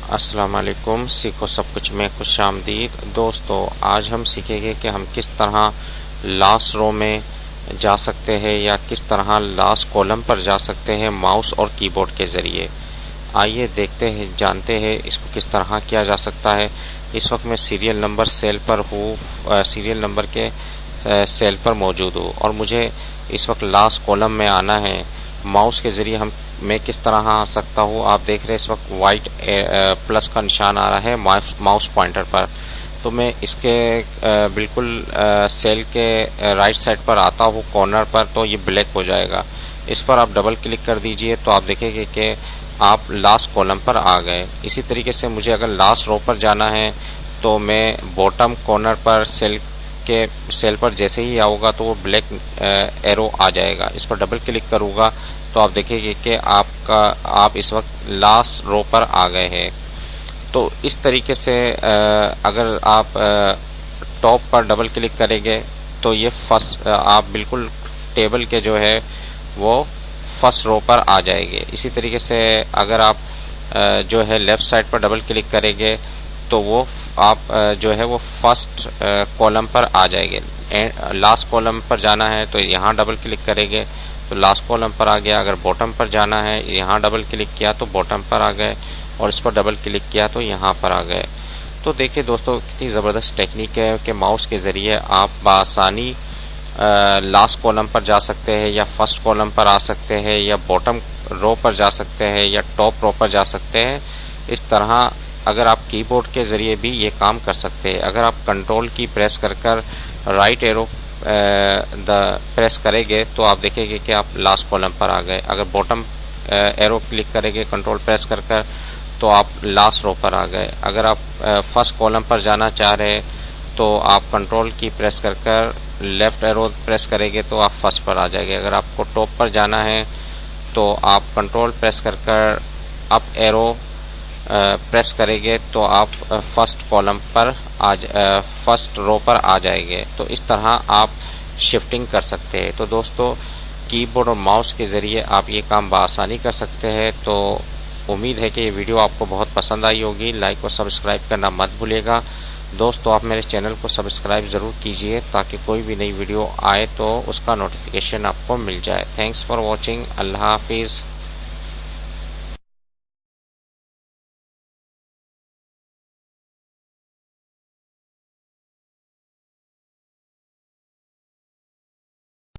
अस्सलाम वालेकुम। सीखो सब कुछ में खुशामदीद। दोस्तों, आज हम सीखेंगे कि हम किस तरह लास्ट रो में जा सकते हैं या किस तरह लास्ट कॉलम पर जा सकते हैं माउस और कीबोर्ड के जरिए। आइए देखते हैं, जानते हैं इसको किस तरह किया जा सकता है। इस वक्त मैं सीरियल नंबर सेल पर हूँ, सीरियल नंबर के सेल पर मौजूद हूँ और मुझे इस वक्त लास्ट कॉलम में आना है। माउस के जरिए मैं किस तरह आ सकता हूँ। आप देख रहे हैं इस वक्त व्हाइट प्लस का निशान आ रहा है माउस पॉइंटर पर। तो मैं इसके बिल्कुल सेल के राइट साइड पर आता हूँ कॉर्नर पर, तो ये ब्लैक हो जाएगा। इस पर आप डबल क्लिक कर दीजिए तो आप देखेंगे कि आप लास्ट कॉलम पर आ गए। इसी तरीके से मुझे अगर लास्ट रो पर जाना है तो मैं बॉटम कॉर्नर पर सेल पर जैसे ही आऊंगा तो वो ब्लैक एरो आ जाएगा। इस पर डबल क्लिक करूंगा तो आप देखेंगे कि आप इस वक्त लास्ट रो पर आ गए हैं। तो इस तरीके से अगर आप टॉप पर डबल क्लिक करेंगे तो ये फर्स्ट आप बिल्कुल टेबल के जो है वो फर्स्ट रो पर आ जाएंगे। इसी तरीके से अगर आप जो है लेफ्ट साइड पर डबल क्लिक करेंगे तो वो आप जो है वो फर्स्ट कॉलम पर आ जाएंगे। लास्ट कॉलम पर जाना है तो यहाँ डबल क्लिक करेंगे तो लास्ट कॉलम पर आ गया। अगर बॉटम पर जाना है, यहाँ डबल क्लिक किया तो बॉटम पर आ गए और इस पर डबल क्लिक किया तो यहाँ पर आ गए। तो देखिए दोस्तों, कितनी ज़बरदस्त टेक्निक है कि माउस के ज़रिए आप बआसानी लास्ट कॉलम पर जा सकते हैं या फर्स्ट कॉलम पर आ सकते हैं या बॉटम रो पर जा सकते हैं या टॉप रो पर जा सकते हैं। इस तरह अगर आप कीबोर्ड के जरिए भी ये काम कर सकते हैं। अगर आप कंट्रोल की प्रेस कर राइट एरो प्रेस करेंगे तो आप देखेंगे कि आप लास्ट कॉलम पर आ गए। अगर बॉटम एरो क्लिक करेंगे कंट्रोल प्रेस कर तो आप लास्ट रो पर आ गए। अगर आप फर्स्ट कॉलम पर जाना चाह रहे हैं तो आप कंट्रोल की प्रेस कर लेफ्ट एरो प्रेस करेंगे तो आप फर्स्ट पर आ जाएंगे। अगर आपको टॉप पर जाना है तो आप कंट्रोल प्रेस कर अप एरो प्रेस करेंगे तो आप फर्स्ट कॉलम पर फर्स्ट रो पर आ जाएंगे। तो इस तरह आप शिफ्टिंग कर सकते हैं। तो दोस्तों, कीबोर्ड और माउस के जरिए आप ये काम बआसानी कर सकते हैं। तो उम्मीद है कि ये वीडियो आपको बहुत पसंद आई होगी। लाइक और सब्सक्राइब करना मत भूलिएगा। दोस्तों, आप मेरे चैनल को सब्सक्राइब जरूर कीजिए ताकि कोई भी नई वीडियो आए तो उसका नोटिफिकेशन आपको मिल जाए। Thanks for watching. Allah Hafiz.